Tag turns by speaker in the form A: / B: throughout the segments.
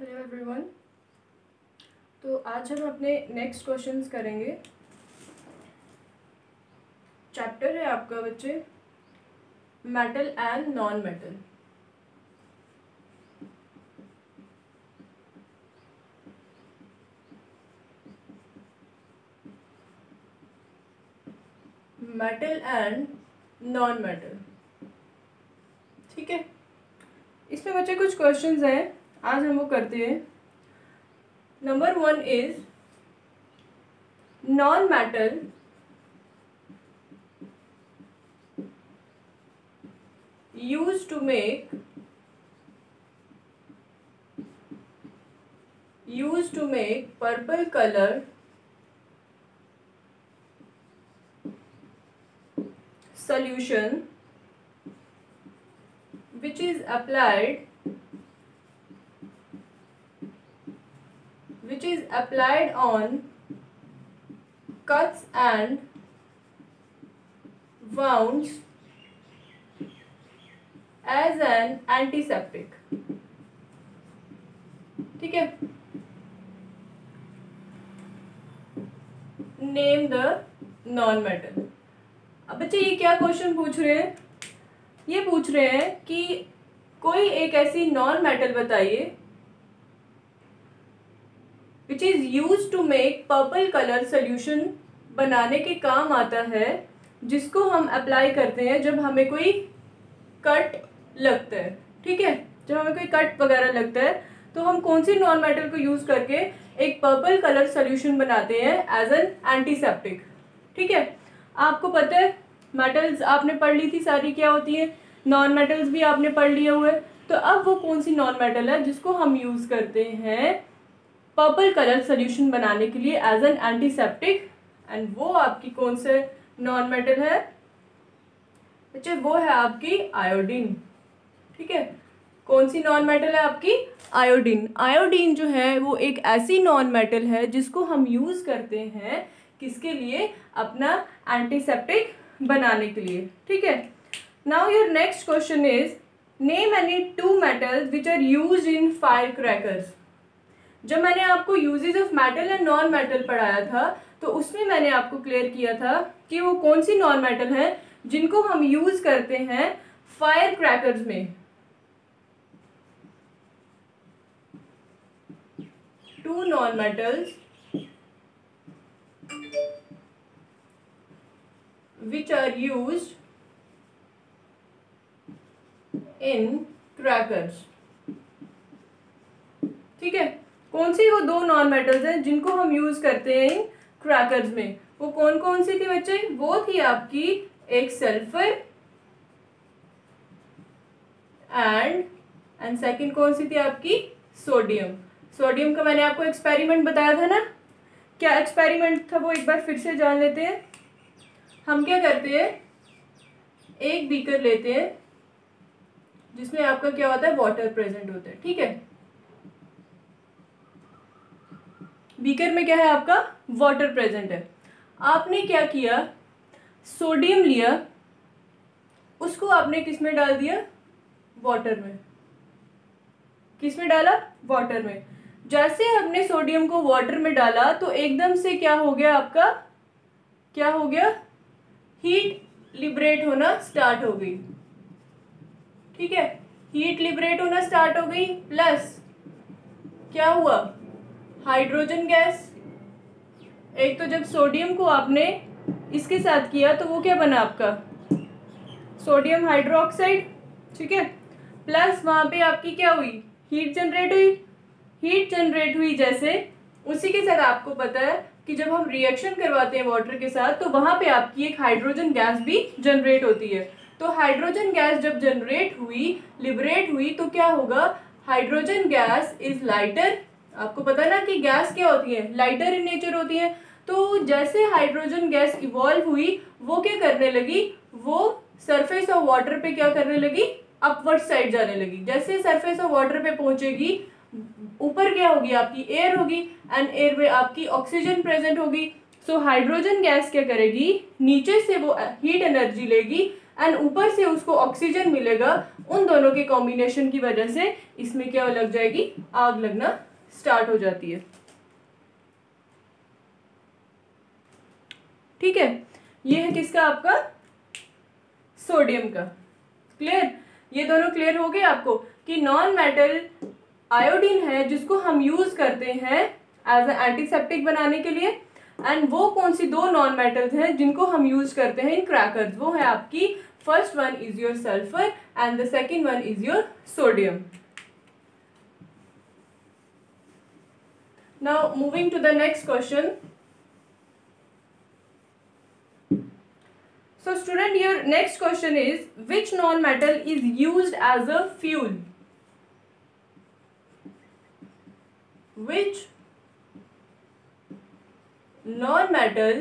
A: Hello everyone. तो आज हम अपने नेक्स्ट क्वेश्चंस करेंगे। चैप्टर है आपका बच्चे metal and non metal. Metal and non metal, ठीक है। इसमें बच्चे कुछ क्वेश्चंस हैं, आज हम वो करते हैं। Number 1 is non metal used to make purple color solution which is applied on cuts and wounds as an antiseptic, ठीक है। Name the non metal. अब बच्चे ये क्या क्वेश्चन पूछ रहे हैं? ये पूछ रहे हैं कि कोई एक ऐसी नॉन मेटल बताइए which is use to make purple colour solution, बनाने के काम आता है, जिसको हम अप्लाई करते हैं जब हमें कोई कट लगता है, ठीक है। जब हमें कोई कट वगैरह लगता है तो हम कौन सी नॉन मेटल को यूज करके एक पर्पल कलर सोल्यूशन बनाते हैं एज एन एंटीसेप्टिक, ठीक है। आपको पता है मेटल्स आपने पढ़ ली थी सारी क्या होती है, नॉन मेटल्स भी आपने पढ़ लिए हुए। तो अब वो कौन सी नॉन मेटल है जिसको हम यूज करते हैं पर्पल कलर सोल्यूशन बनाने के लिए एज एन एंटीसेप्टिक, एंड वो आपकी कौन से नॉन मेटल है बच्चे? वो है आपकी आयोडीन, ठीक है। कौन सी नॉन मेटल है आपकी? आयोडीन। आयोडीन जो है वो एक ऐसी नॉन मेटल है जिसको हम यूज करते हैं किसके लिए? अपना एंटीसेप्टिक बनाने के लिए, ठीक है। Now your next question is name any two metals which are used in fire crackers. जब मैंने आपको uses of metal and non metal पढ़ाया था तो उसमें मैंने आपको क्लियर किया था कि वो कौन सी नॉन मेटल है जिनको हम यूज करते हैं फायर क्रैकर्स में। Two non metals which are used in crackers, ठीक है। कौन सी वो दो नॉन मेटल्स हैं जिनको हम यूज करते हैं इन क्रैकर्स में? वो कौन कौन सी थी बच्चे? वो थी आपकी एक सल्फर एंड सेकंड कौन सी थी आपकी? सोडियम। सोडियम का मैंने आपको एक्सपेरिमेंट बताया था ना, क्या एक्सपेरिमेंट था वो एक बार फिर से जान लेते हैं। हम क्या करते हैं, एक बीकर लेते हैं जिसमें आपका क्या होता है? वाटर प्रेजेंट होता है, ठीक है। बीकर में क्या है आपका? वाटर प्रेजेंट है। आपने क्या किया, सोडियम लिया, उसको आपने किस में डाल दिया? वाटर में। किस में डाला? वाटर में। जैसे हमने सोडियम को वाटर में डाला तो एकदम से क्या हो गया आपका? क्या हो गया? हीट लिबरेट होना स्टार्ट हो गई, ठीक है। हीट लिबरेट होना स्टार्ट हो गई, प्लस क्या हुआ? Hydrogen gas. एक तो जब सोडियम को आपने इसके साथ किया तो वो क्या बना आपका? सोडियम हाइड्रोक्साइड, ठीक है। प्लस वहां पे आपकी क्या हुई? हीट जनरेट हुई। हीट जनरेट हुई जैसे, उसी के साथ आपको पता है कि जब हम रिएक्शन करवाते हैं वाटर के साथ तो वहां पे आपकी एक हाइड्रोजन गैस भी जनरेट होती है। तो हाइड्रोजन गैस जब जनरेट हुई, लिबरेट हुई, तो क्या होगा? Hydrogen gas is lighter. आपको पता है ना कि गैस क्या होती है? लाइटर इन नेचर होती है। तो जैसे हाइड्रोजन गैस इवॉल्व हुई, वो क्या करने लगी? वो सरफेस ऑफ वाटर पे क्या करने लगी? अपवर्ड साइड जाने लगी। जैसे सरफेस ऑफ वाटर पे पहुंचेगी, ऊपर क्या होगी? आपकी एयर होगी, एंड एयर में आपकी ऑक्सीजन प्रेजेंट होगी। सो हाइड्रोजन गैस क्या करेगी? नीचे से वो हीट एनर्जी लेगी एंड ऊपर से उसको ऑक्सीजन मिलेगा, उन दोनों के कॉम्बिनेशन की वजह से इसमें क्या लग जाएगी, आग लगना स्टार्ट हो जाती है। ठीक है, ये है किसका, आपका सोडियम का। क्लियर, ये दोनों क्लियर हो गए आपको कि नॉन मेटल आयोडीन है जिसको हम यूज करते हैं एज ए एंटीसेप्टिक बनाने के लिए, एंड वो कौन सी दो नॉन मेटल्स हैं जिनको हम यूज करते हैं इन क्रैकर्स, वो है आपकी first one is your sulphur and the second one is your sodium. Now moving to the next question. So student, your next question is which non-metal is used as a fuel? Which non-metal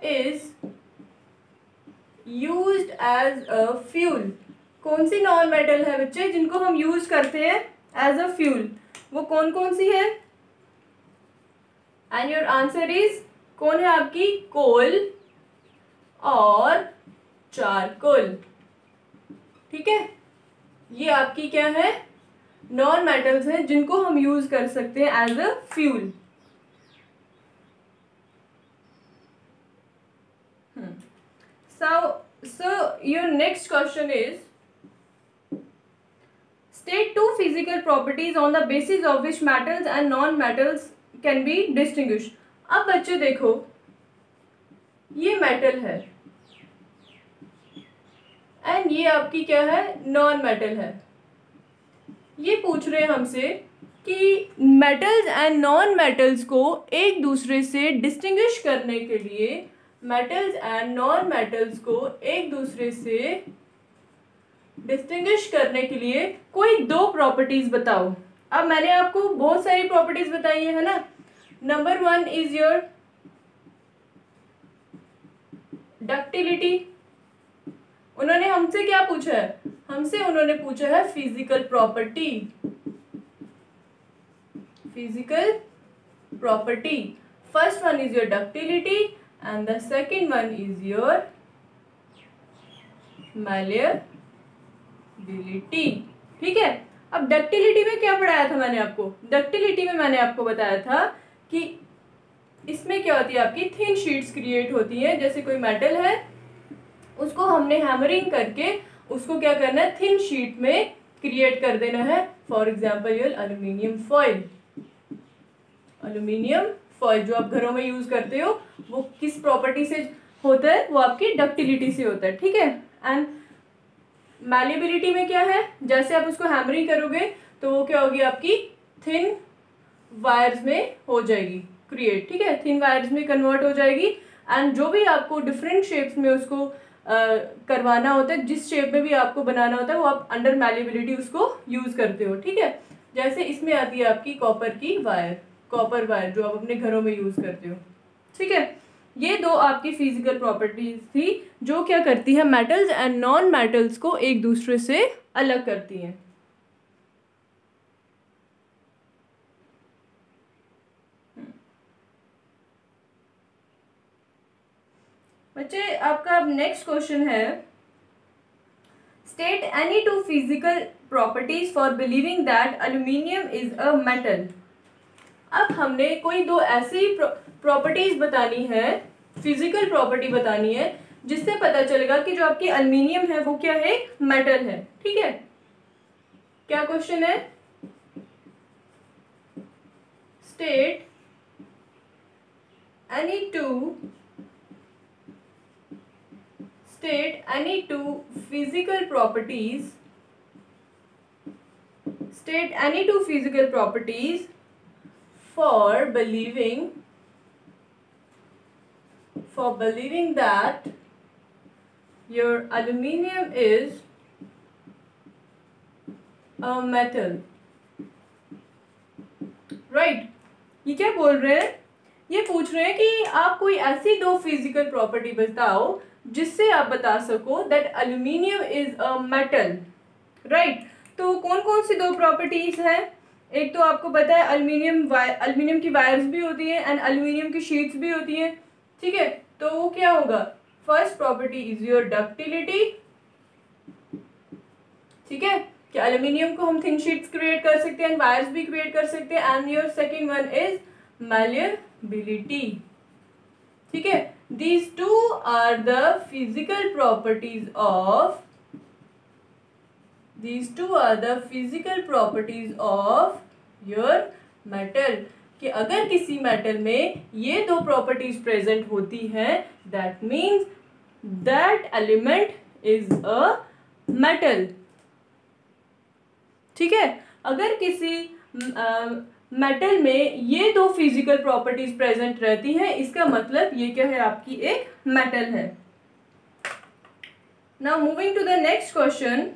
A: is used as a fuel? कौन सी non metal है बच्चे जिनको हम use करते हैं as a fuel, वो कौन कौन सी है? एंड योर आंसर इज, कौन है आपकी, कोल और चारकोल। ठीक है, ये आपकी क्या है, नॉन मेटल्स हैं जिनको हम यूज कर सकते हैं as a fuel. So your next question is state two physical properties on the basis of which metals and non-metals can be distinguished। अब बच्चे देखो, ये मेटल है एंड ये आपकी क्या है, नॉन मेटल है। ये पूछ रहे हैं हमसे कि मेटल्स एंड नॉन मेटल्स को एक दूसरे से डिस्टिंग्विश करने के लिए, मेटल्स एंड नॉन मेटल्स को एक दूसरे से डिस्टिंग्विश करने के लिए कोई दो प्रॉपर्टीज बताओ। अब मैंने आपको बहुत सारी प्रॉपर्टीज बताई है ना। Number one is your ductility. उन्होंने हमसे क्या पूछा है, हमसे उन्होंने पूछा है physical property. Physical property, first one is your ductility and the second one is your malleability. ठीक है, अब डक्टिलिटी में क्या पढ़ाया था मैंने आपको, डक्टिलिटी में मैंने आपको बताया था कि इसमें क्या होती है, आपकी थिन शीट्स क्रिएट होती हैं। जैसे कोई मेटल है, उसको हमने हैमरिंग करके उसको क्या करना है, थिन शीट में क्रिएट कर देना है। For example your aluminium foil. Aluminium foil जो आप घरों में यूज करते हो, वो किस प्रॉपर्टी से होता है, वो आपकी डक्टिलिटी से होता है। ठीक है, एंड मैलिएबिलिटी में क्या है, जैसे आप उसको हैमरिंग करोगे तो वो क्या होगी, आपकी थिन वायर्स में हो जाएगी क्रिएट। ठीक है, थिन वायर्स में कन्वर्ट हो जाएगी, एंड जो भी आपको डिफरेंट शेप्स में उसको करवाना होता है, जिस शेप में भी आपको बनाना होता है, वो आप अंडर मैलिएबिलिटी उसको यूज करते हो। ठीक है, जैसे इसमें आती है आपकी कॉपर की वायर, कॉपर वायर जो आप अपने घरों में यूज करते हो। ठीक है, ये दो आपकी फिजिकल प्रॉपर्टीज थी जो क्या करती है, मेटल्स एंड नॉन मेटल्स को एक दूसरे से अलग करती हैं। बच्चे आपका अब नेक्स्ट क्वेश्चन है, state any two physical properties for believing that aluminium is a metal. अब हमने कोई दो ऐसी प्रॉपर्टीज बतानी है, फिजिकल प्रॉपर्टी बतानी है, जिससे पता चलेगा कि जो आपकी एल्यूमिनियम है वो क्या है, मेटल है। ठीक है, क्या क्वेश्चन है, state any two state any two physical properties, state any two physical properties for believing that your aluminium is a metal, right? ये क्या बोल रहे हैं, ये पूछ रहे हैं कि आप कोई ऐसी दो फिजिकल प्रॉपर्टी बताओ जिससे आप बता सको that aluminium is a metal, right. तो कौन कौन सी दो प्रॉपर्टीज हैं, एक तो आपको पता है एल्यूमिनियम की वायर्स भी होती हैं एंड एल्यूमिनियम की शीट्स भी होती हैं। ठीक है, तो वो क्या होगा, first property is your ductility, ठीक है, कि एल्यूमिनियम को हम थिन शीट्स क्रिएट कर सकते हैं, वायर्स भी क्रिएट कर सकते हैं, and your second one is malleability, ठीक है। These two are the physical properties of your metal, कि अगर किसी मेटल में ये दो प्रॉपर्टीज प्रेजेंट होती हैं, that means that element is a metal, ठीक है। अगर किसी मेटल में ये दो फिजिकल प्रॉपर्टीज प्रेजेंट रहती हैं, इसका मतलब ये क्या है, आपकी एक मेटल है। Now moving to the next question,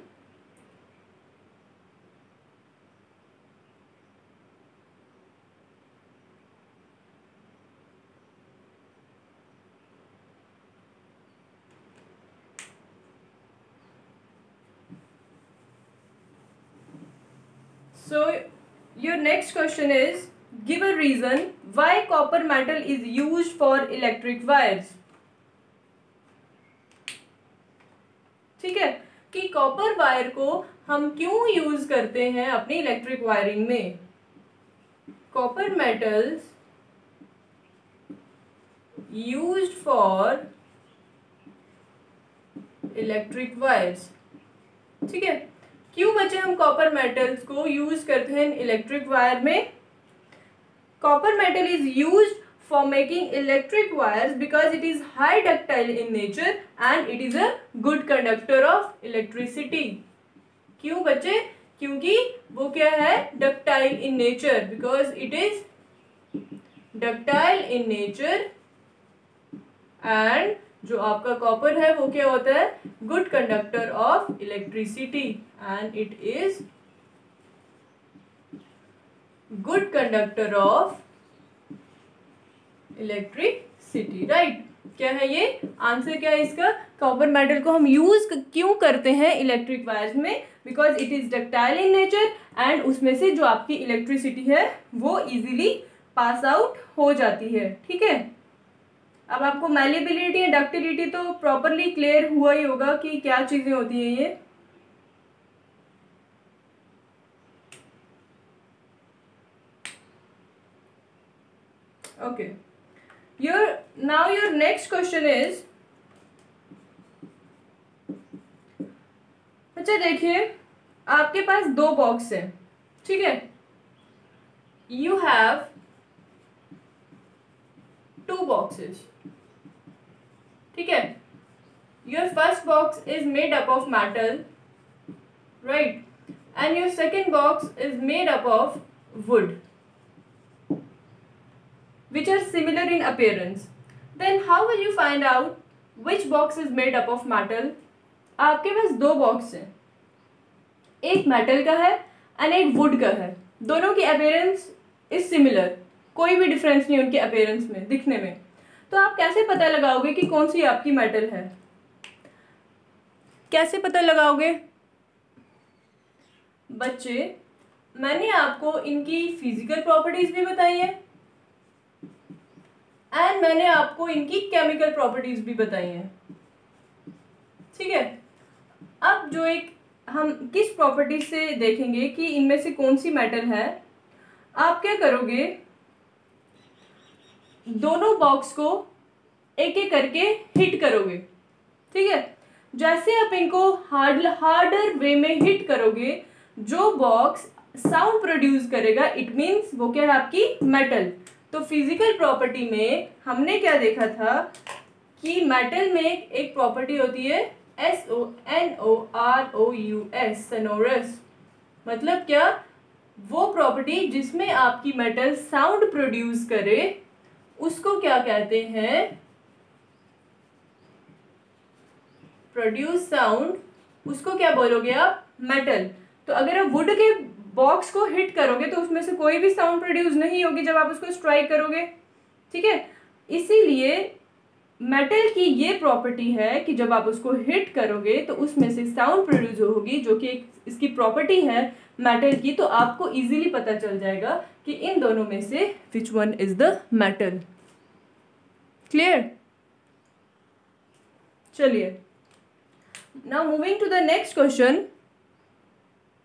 A: so your next question is, give a reason why copper metal is used for electric wires, ठीक है, कि कॉपर वायर को हम क्यों यूज करते हैं अपनी इलेक्ट्रिक वायरिंग में। Copper metals used for electric wires, ठीक है। क्यों बच्चे हम कॉपर मेटल्स को यूज करते हैं इलेक्ट्रिक वायर में। Copper metal is used for making electric wires because it is high ductile in nature and it is a good conductor of electricity। क्यों बच्चे, क्योंकि वो क्या है, ductile in nature, because it is ductile in nature and जो आपका copper है वो क्या होता है, good conductor of electricity, and it is good conductor of electricity, right. क्या है ये आंसर, क्या है इसका, कॉपर मेटल को हम यूज क्यों करते हैं इलेक्ट्रिक वायर्स में, because it is ductile in nature and उसमें से जो आपकी इलेक्ट्रिसिटी है वो इजीली पास आउट हो जाती है, ठीक है। अब आपको मैलिएबिलिटी एंड डक्टिलिटी तो प्रॉपरली क्लियर हुआ ही होगा कि क्या चीजें होती हैं ये। Okay, now your next question is, अच्छा देखिए आपके पास दो बॉक्स है, ठीक है, यू हैव टू बॉक्सेस, ठीक है। Your first box is made up of metal, right, and your second box is made up of would, which are similar in appearance. Then how will you find out which box is made up of metal? आपके पास दो box हैं, एक metal का है and एक would का है, दोनों की अपीयरेंस इज सिमिलर, कोई भी डिफरेंस नहीं उनके अपीयरेंस में, दिखने में। तो आप कैसे पता लगाओगे कि कौन सी आपकी मेटल है, कैसे पता लगाओगे बच्चे, मैंने आपको इनकी फिजिकल प्रॉपर्टीज भी बताई है एंड मैंने आपको इनकी केमिकल प्रॉपर्टीज भी बताई हैं, ठीक है। अब जो एक हम किस प्रॉपर्टी से देखेंगे कि इनमें से कौन सी मेटल है, आप क्या करोगे, दोनों बॉक्स को एक एक करके हिट करोगे, ठीक है। जैसे आप इनको हार्डर वे में हिट करोगे, जो बॉक्स साउंड प्रोड्यूस करेगा इट मीन्स वो क्या है, आपकी मेटल। तो फिजिकल प्रॉपर्टी में हमने क्या देखा था कि मेटल में एक प्रॉपर्टी होती है SONOROUS, सोनोरस, मतलब क्या, वो प्रॉपर्टी जिसमें आपकी मेटल साउंड प्रोड्यूस करे उसको क्या कहते हैं, प्रोड्यूस साउंड, उसको क्या बोलोगे आप, मेटल। तो अगर आप वुड के बॉक्स को हिट करोगे तो उसमें से कोई भी साउंड प्रोड्यूस नहीं होगी जब आप उसको स्ट्राइक करोगे, ठीक है। इसीलिए मेटल की ये प्रॉपर्टी है कि जब आप उसको हिट करोगे तो उसमें से साउंड प्रोड्यूस होगी, जो कि इसकी प्रॉपर्टी है मेटल की। तो आपको इजीली पता चल जाएगा कि इन दोनों में से which one is the metal. Clear? चलिए, now moving to the next question.